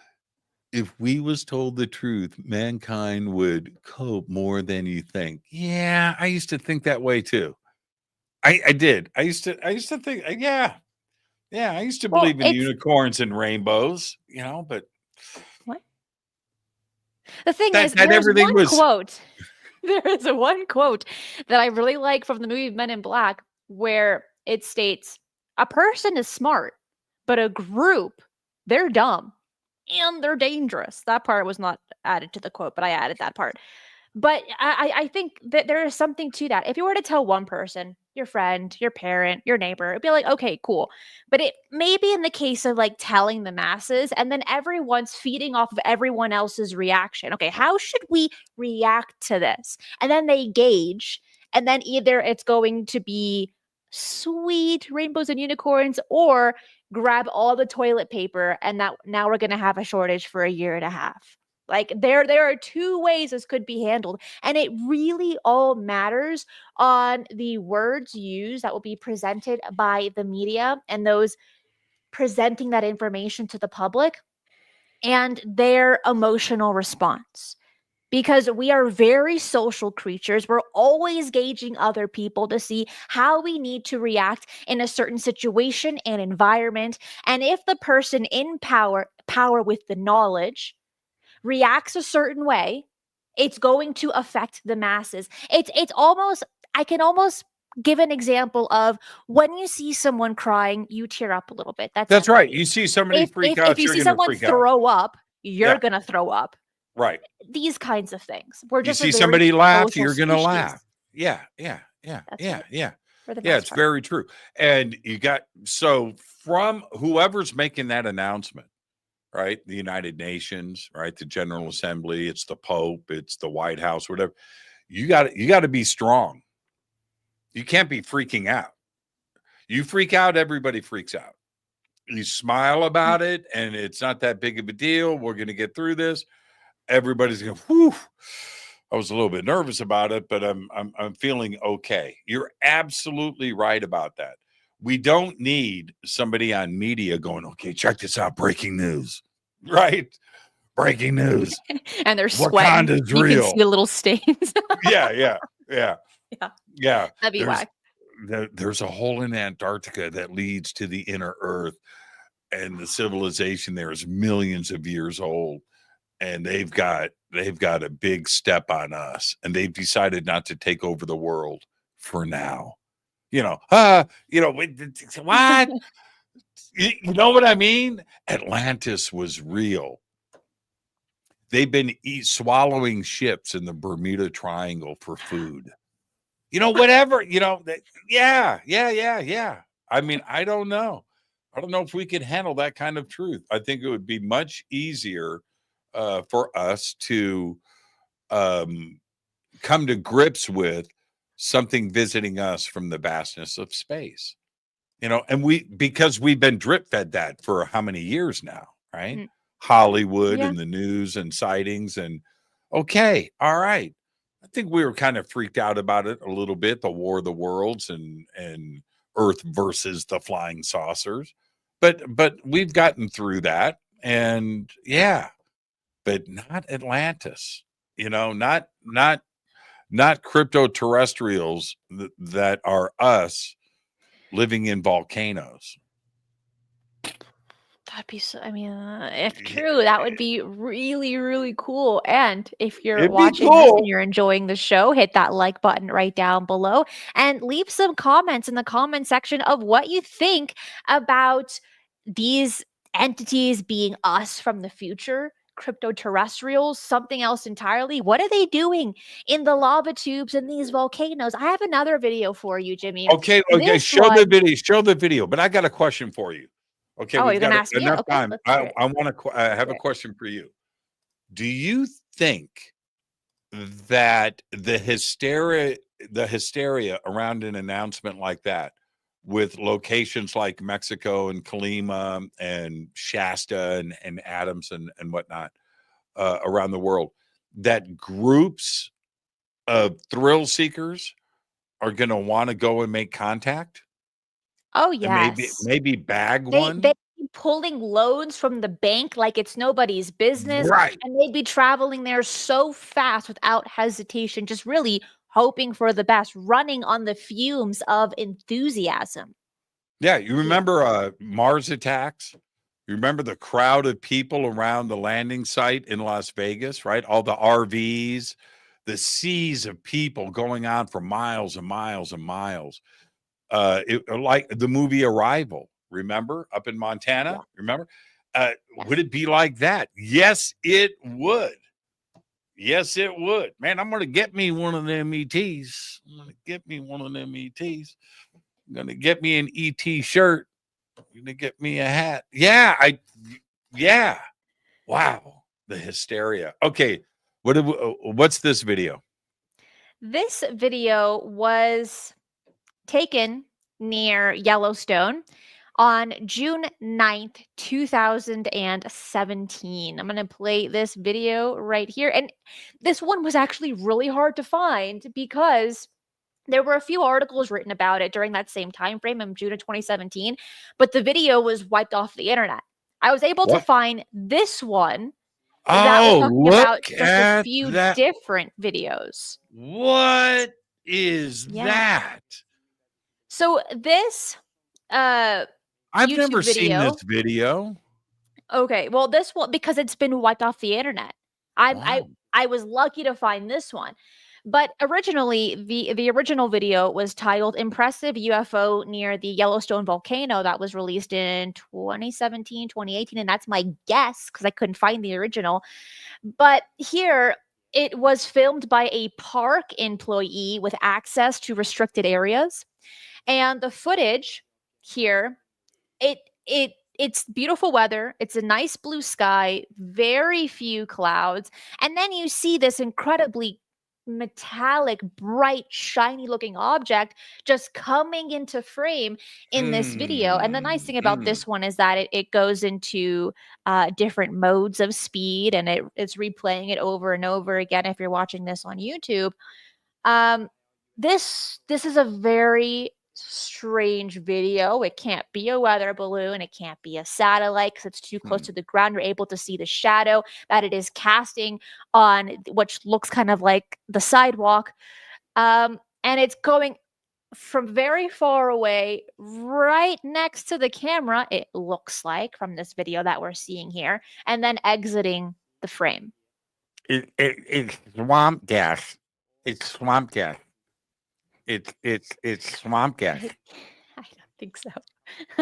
if we was told the truth, mankind would cope more than you think. Yeah, I used to think that way too. I did. I used to think, yeah. I used to Well, believe in it's unicorns and rainbows, but what? The thing that is, there's everything one was quote. There is one quote that I really like from the movie Men in Black where it states, "A person is smart, but a group, they're dumb and they're dangerous." That part was not added to the quote, but I added that part. But I think that there is something to that. If you were to tell one person, your friend, your parent, your neighbor, it'd be like, okay, cool. But it maybe in the case of like telling the masses, and then everyone's feeding off of everyone else's reaction. Okay, how should we react to this? And then they gauge, and then either it's going to be sweet rainbows and unicorns, or grab all the toilet paper, and that now we're gonna have a shortage for a year and a half. Like there are two ways this could be handled, and it really all matters on the words used that will be presented by the media and those presenting that information to the public and their emotional response. Because we are very social creatures. We're always gauging other people to see how we need to react in a certain situation and environment. And if the person in power with the knowledge reacts a certain way, it's going to affect the masses. It's almost, I can almost give an example of when you see someone crying, you tear up a little bit. That's That's right. empathy. You see somebody freak If out, you you're see going to someone freak out. throw up, you're Yeah. gonna throw up. Right. These kinds of things. We're You just see a very somebody laugh, social you're going to species. laugh. Yeah. That's right, Yeah. for the Yeah, most it's part. very true. And so from whoever's making that announcement, right? The United Nations, right? The General Assembly, it's the Pope, it's the White House, whatever. You got to be strong. You can't be freaking out. You freak out, everybody freaks out. You smile about it, and it's not that big of a deal. We're going to get through this. Everybody's going, whew. I was a little bit nervous about it, but I'm feeling okay. You're absolutely right about that. We don't need somebody on media going, okay, check this out, breaking news, right? Breaking news. And they're sweating. Wakanda's You can see real. the little stains. Yeah, yeah, yeah, Yeah, yeah. that'd be whack. There's a hole in Antarctica that leads to the inner Earth, and the civilization there is millions of years old, and they've got a big step on us, and they've decided not to take over the world for now. What? You know what I mean? Atlantis was real. They've been swallowing ships in the Bermuda Triangle for food. Whatever, yeah. I mean, I don't know. I don't know if we could handle that kind of truth. I think it would be much easier for us to come to grips with something visiting us from the vastness of space. And because we've been drip fed that for how many years now, right? Mm. Hollywood Yeah. and the news and sightings and okay, all right. I think we were kind of freaked out about it a little bit, the War of the Worlds and Earth versus the flying saucers. But we've gotten through that, and yeah, but not Atlantis. Not crypto terrestrials that are us living in volcanoes. That'd be so, I mean, if true, that would be really, really cool. And if you're It'd be watching this cool. and you're enjoying the show, hit that like button right down below and leave some comments in the comment section of what you think about these entities being us from the future, crypto terrestrials, something else entirely. What are they doing in the lava tubes and these volcanoes? I have another video for you, Jimmy. Okay, This show the one, video. Show the video. But I got a question for you. Okay, oh, we've you're gonna got ask me? enough Okay, time. let's I do it. want to have do a it. question for you. Do you think that the hysteria around an announcement like that, with locations like Mexico and Colima and Shasta and Adams and whatnot around the world, that groups of thrill seekers are going to want to go and make contact Oh, and yes. maybe bag They'd one? be pulling loads from the bank like it's nobody's business, Right. and they'd be traveling there so fast without hesitation, just really hoping for the best, running on the fumes of enthusiasm. Yeah, you Yeah. remember Mars attacks? You remember the crowd of people around the landing site in Las Vegas, right? All the RVs, the seas of people going on for miles and miles and miles. Like the movie Arrival, remember? Up in Montana, Yeah. remember? Yes. Would it be like that? Yes, it would. Yes, it would. Man, I'm going to get me one of them ETs. I'm going to get me one of them ETs. I'm going to get me an ET shirt. I'm going to get me a hat. Yeah. Wow. The hysteria. Okay. What's this video? This video was taken near Yellowstone on June 9th, 2017. I'm going to play this video right here. And this one was actually really hard to find because there were a few articles written about it during that same time frame in June of 2017, but the video was wiped off the internet. I was able to What? find this one that was Oh, talking about look just a at few that. different videos. What is Yeah. that? So this I've YouTube never seen video. this video. Okay, well, this one because it's been wiped off the internet. I Wow. I was lucky to find this one. But originally, the original video was titled "Impressive UFO Near the Yellowstone Volcano" that was released in 2017, 2018, and that's my guess because I couldn't find the original. But here it was filmed by a park employee with access to restricted areas. And the footage here, it's beautiful weather. It's a nice blue sky, very few clouds, and then you see this incredibly metallic, bright, shiny looking object just coming into frame in this video. And the nice thing about this one is that it goes into different modes of speed, and it's replaying it over and over again if you're watching this on YouTube. This is a very strange video. It can't be a weather balloon. It can't be a satellite because it's too close to the ground. You're able to see the shadow that it is casting on, which looks kind of like the sidewalk. And it's going from very far away, right next to the camera, it looks like, from this video that we're seeing here, and then exiting the frame. It's swamp gas. It's swamp gas. It's swamp gas. I don't think so.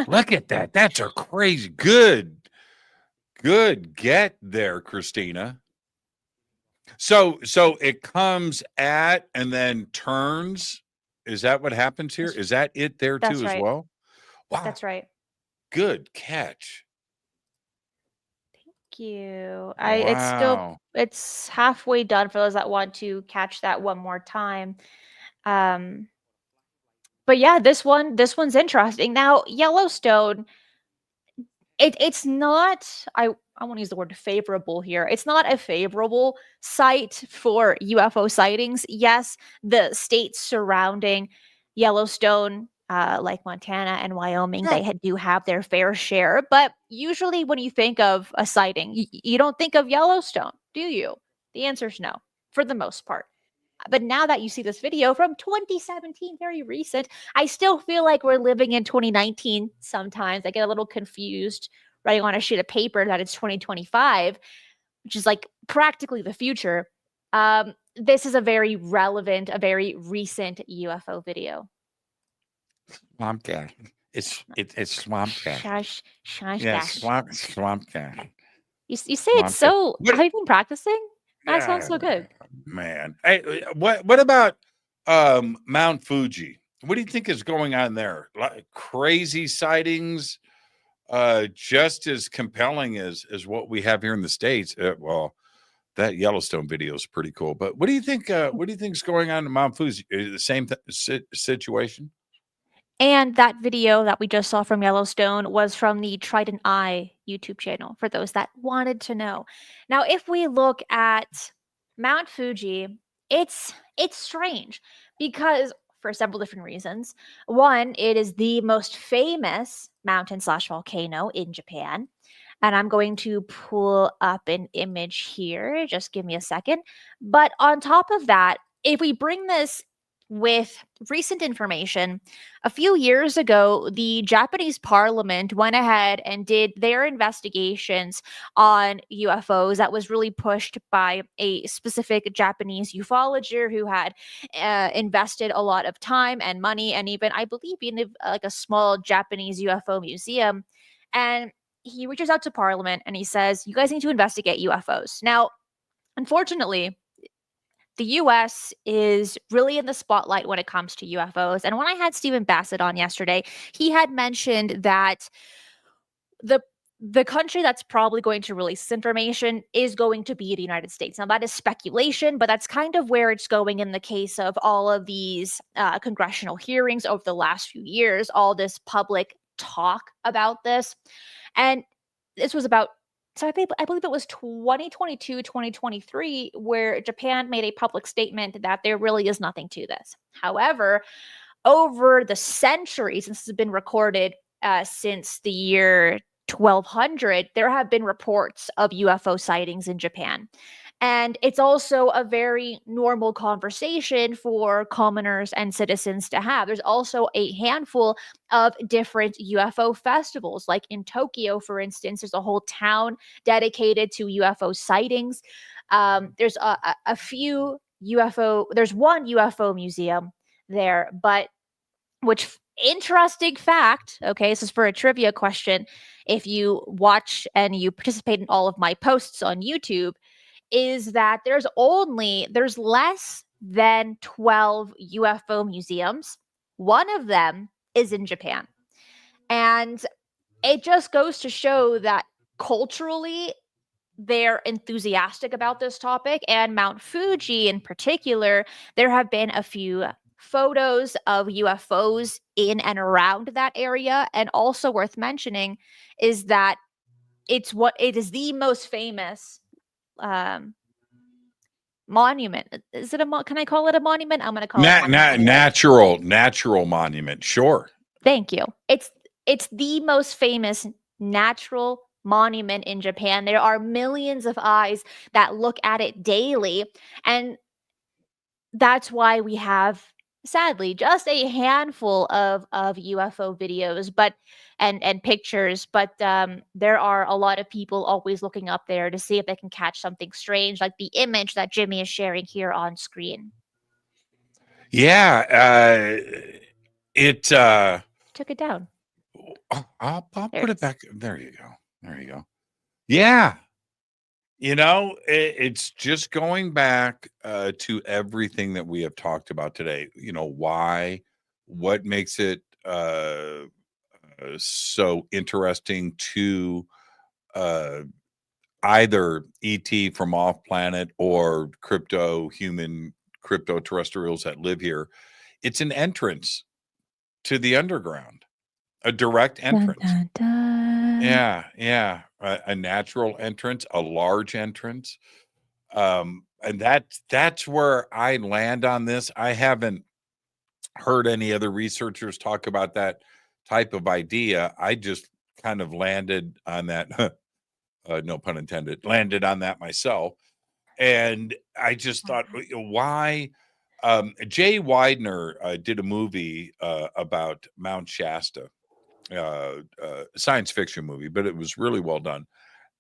Look at that. That's a crazy good get there, Christina. So it comes at and then turns. Is that what happens here? Is that it there That's too right. as well? Wow. That's right. Good catch. Thank you. Wow. It's halfway done for those that want to catch that one more time. But yeah, this one's interesting. Now, Yellowstone, it's not, I want to use the word favorable here. It's not a favorable site for UFO sightings. Yes, the states surrounding Yellowstone, like Montana and Wyoming, they do have their fair share. But usually when you think of a sighting, you don't think of Yellowstone, do you? The answer is no, for the most part. But now that you see this video from 2017, very recent, I still feel like we're living in 2019 sometimes. I get a little confused writing on a sheet of paper that it's 2025, which is like practically the future. This is a very relevant, a very recent UFO video. Swamp gas. It's swamp gas. Shush, Yeah, gosh. swamp gas. You say Swamp it's so. gas. Have you been practicing? That sounds so good. Man. Hey, what about Mount Fuji? What do you think is going on there? Like crazy sightings, just as compelling as what we have here in the States. Well, that Yellowstone video is pretty cool. But what do you think? What do you think is going on in Mount Fuji? Is it the same situation? And that video that we just saw from Yellowstone was from the Trident Eye YouTube channel, for those that wanted to know. Now, if we look at Mount Fuji, it's strange because for several different reasons. One, it is the most famous mountain/volcano in Japan. And I'm going to pull up an image here. Just give me a second. But on top of that, if we bring this with recent information, a few years ago, the Japanese parliament went ahead and did their investigations on UFOs that was really pushed by a specific Japanese ufologist who had invested a lot of time and money and even, I believe, in like a small Japanese UFO museum. And he reaches out to parliament and he says, you guys need to investigate UFOs. Now, unfortunately, the US is really in the spotlight when it comes to UFOs. And when I had Stephen Bassett on yesterday, he had mentioned that the country that's probably going to release this information is going to be the United States. Now, that is speculation, but that's kind of where it's going in the case of all of these congressional hearings over the last few years, all this public talk about this. And this was about, so I believe it was 2022, 2023, where Japan made a public statement that there really is nothing to this. However, over the centuries, this has been recorded since the year 1200, there have been reports of UFO sightings in Japan. And it's also a very normal conversation for commoners and citizens to have. There's also a handful of different UFO festivals. Like in Tokyo, for instance, there's a whole town dedicated to UFO sightings. There's a few UFO, there's one UFO museum there, but interesting fact, okay, this is for a trivia question. If you watch and you participate in all of my posts on YouTube, is that there's less than 12 UFO museums. One of them is in Japan. And it just goes to show that culturally, they're enthusiastic about this topic. And Mount Fuji in particular, there have been a few photos of UFOs in and around that area. And also worth mentioning is that it is the most famous um, monument. Is it can I call it a monument? I'm going to call it a monument anyway. Natural monument. Sure. Thank you. It's the most famous natural monument in Japan. There are millions of eyes that look at it daily, and that's why we have, sadly, just a handful of UFO videos, but and pictures, but there are a lot of people always looking up there to see if they can catch something strange, like the image that Jimmy is sharing here on screen. Yeah. It Took it down. I'll There put it it is. back. There you go. There you go. Yeah. It's just going back to everything that we have talked about today. What makes it so interesting to either ET from off planet or crypto terrestrials that live here. It's an entrance to the underground, a direct entrance. Dun, dun, dun. Yeah. A natural entrance, a large entrance. And that's where I land on this. I haven't heard any other researchers talk about that type of idea. I just kind of landed on that, no pun intended, landed on that myself. And I just thought, why? Jay Weidner did a movie about Mount Shasta, science fiction movie, but it was really well done.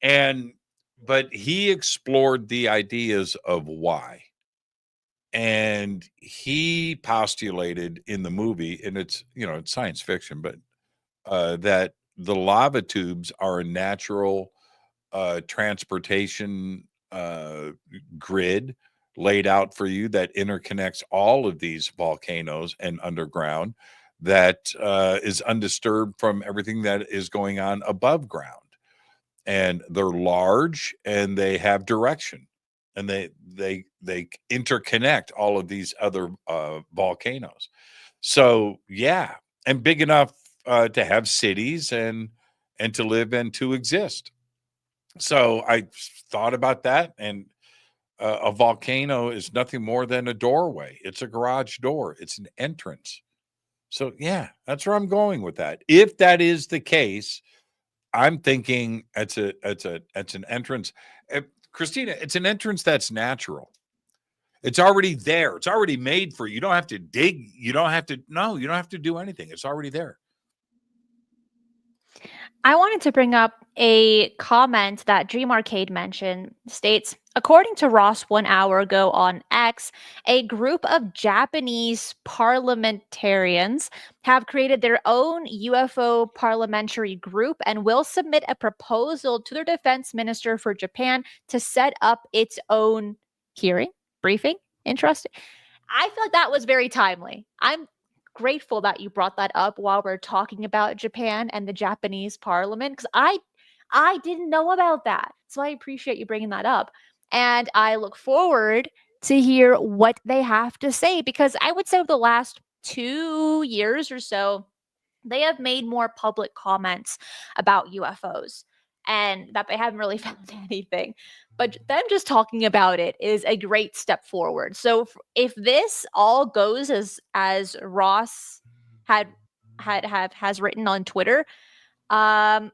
But he explored the ideas of why. And he postulated in the movie, and it's science fiction, but that the lava tubes are a natural transportation grid laid out for you that interconnects all of these volcanoes and underground, that is undisturbed from everything that is going on above ground. And they're large and they have direction, and they interconnect all of these other volcanoes. So yeah, and big enough to have cities and to live and to exist. So I thought about that, and a volcano is nothing more than a doorway. It's a garage door. It's an entrance. So yeah, that's where I'm going with that. If that is the case, I'm thinking it's an entrance. Christina, it's an entrance that's natural. It's already there. It's already made for you. You don't have to dig. You don't have to do anything. It's already there. I wanted to bring up a comment that Dream Arcade mentioned. States, according to Ross 1 hour ago on X, a group of Japanese parliamentarians have created their own UFO parliamentary group and will submit a proposal to their defense minister for Japan to set up its own hearing, briefing. Interesting. I feel like that was very timely. I'm grateful that you brought that up while we're talking about Japan and the Japanese parliament, because I didn't know about that. So I appreciate you bringing that up. And I look forward to hear what they have to say, because I would say over the last 2 years or so, they have made more public comments about UFOs and that they haven't really found anything. But them just talking about it is a great step forward. So if this all goes as Ross had has written on Twitter, I'm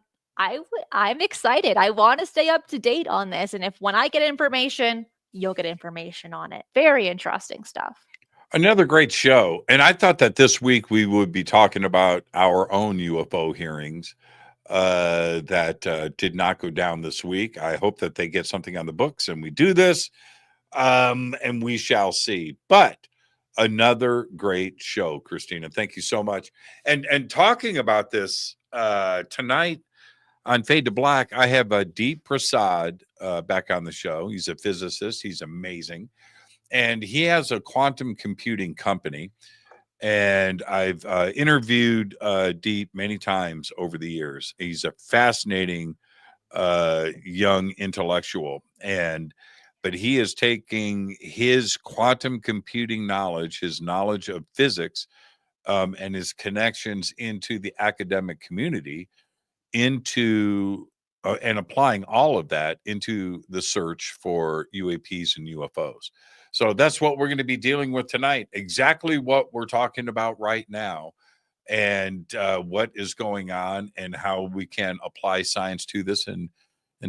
excited. I want to stay up to date on this, and if when I get information, you'll get information on it. Very interesting stuff. Another great show. And I thought that this week we would be talking about our own UFO hearings that did not go down this week. I hope that they get something on the books and we do this, and we shall see. But another great show, Christina. Thank you so much. And talking about this tonight on Fade to Black, I have Deep Prasad back on the show. He's a physicist. He's amazing. And he has a quantum computing company. And I've interviewed Deep many times over the years. He's a fascinating young intellectual, but he is taking his quantum computing knowledge, his knowledge of physics, and his connections into the academic community, into and applying all of that into the search for UAPs and UFOs. So that's what we're going to be dealing with tonight. Exactly what we're talking about right now, and what is going on, and how we can apply science to this, and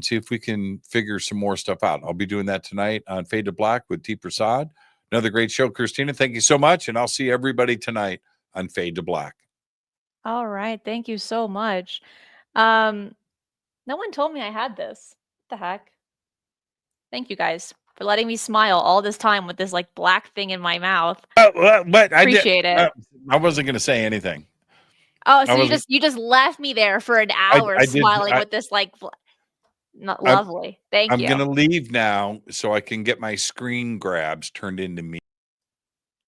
see if we can figure some more stuff out. I'll be doing that tonight on Fade to Black with T. Prasad. Another great show, Christina. Thank you so much, and I'll see everybody tonight on Fade to Black. All right. Thank you so much. No one told me I had this. What the heck? Thank you guys for letting me smile all this time with this like black thing in my mouth. But Appreciate it. I wasn't going to say anything. Oh, so you just left me there for an hour smiling with this like lovely. Thank you. I'm going to leave now so I can get my screen grabs turned into me.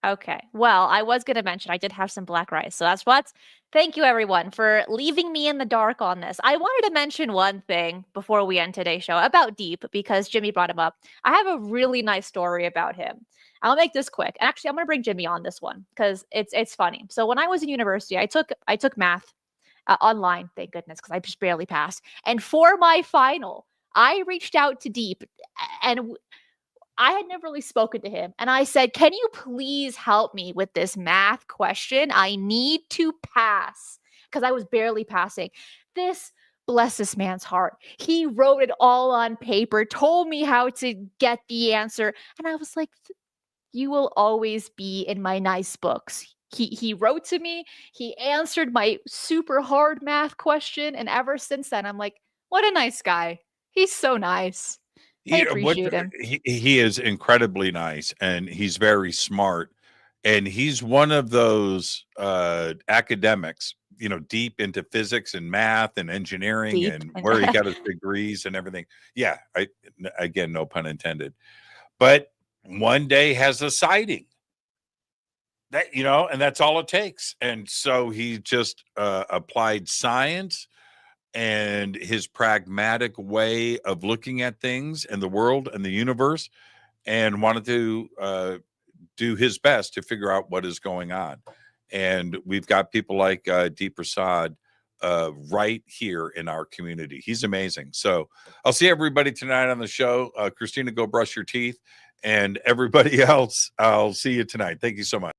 Okay. Well, I was going to mention I did have some black rice. So that's what. Thank you, everyone, for leaving me in the dark on this. I wanted to mention one thing before we end today's show about Deep, because Jimmy brought him up. I have a really nice story about him. I'll make this quick. Actually, I'm going to bring Jimmy on this one because it's funny. So when I was in university, I took math online, thank goodness, because I just barely passed. And for my final, I reached out to Deep, and I had never really spoken to him. And I said, can you please help me with this math question? I need to pass, because I was barely passing. Bless this man's heart. He wrote it all on paper, told me how to get the answer. And I was like, you will always be in my nice books. He wrote to me. He answered my super hard math question. And ever since then, I'm like, what a nice guy. He's so nice. I appreciate him. He is incredibly nice, and he's very smart, and he's one of those academics, deep into physics and math and engineering, and where he got his degrees and everything. Yeah, again, no pun intended. But one day has a sighting. That and that's all it takes. And so he just applied science and his pragmatic way of looking at things and the world and the universe, and wanted to do his best to figure out what is going on. And we've got people like D. Prasad right here in our community. He's amazing. So I'll see everybody tonight on the show. Christina, go brush your teeth. And everybody else, I'll see you tonight. Thank you so much.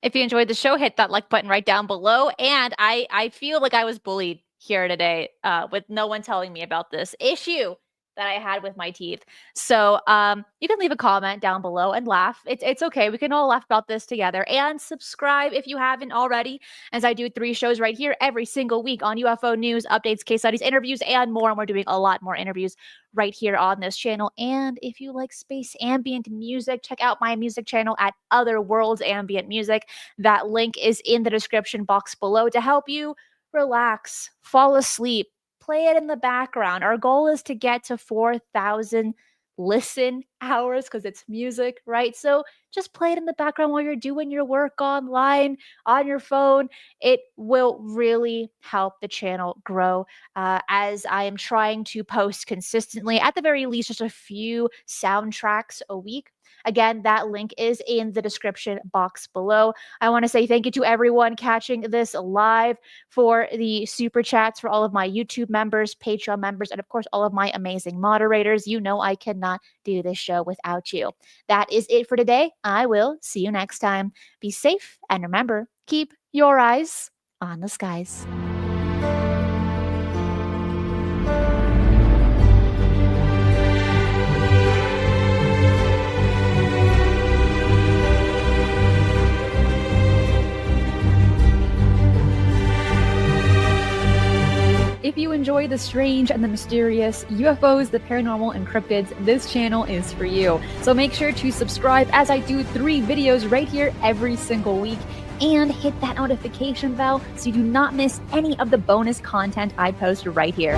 If you enjoyed the show, hit that like button right down below. And I feel like I was bullied here today with no one telling me about this issue that I had with my teeth. So you can leave a comment down below and laugh. It's okay. We can all laugh about this together. And subscribe if you haven't already, as I do 3 shows right here every single week on UFO news, updates, case studies, interviews, and more. And we're doing a lot more interviews right here on this channel. And if you like space ambient music, check out my music channel at Other Worlds Ambient Music. That link is in the description box below to help you relax, fall asleep, play it in the background. Our goal is to get to 4,000 listen hours because it's music, right? So just play it in the background while you're doing your work online, on your phone. It will really help the channel grow as I am trying to post consistently, at the very least, just a few soundtracks a week. Again, that link is in the description box below. I want to say thank you to everyone catching this live, for the super chats, for all of my YouTube members, Patreon members, and of course, all of my amazing moderators. You know I cannot do this show without you. That is it for today. I will see you next time. Be safe, and remember, keep your eyes on the skies. If you enjoy the strange and the mysterious, UFOs, the paranormal, and cryptids, this channel is for you. So make sure to subscribe, as I do 3 videos right here every single week, and hit that notification bell so you do not miss any of the bonus content I post right here.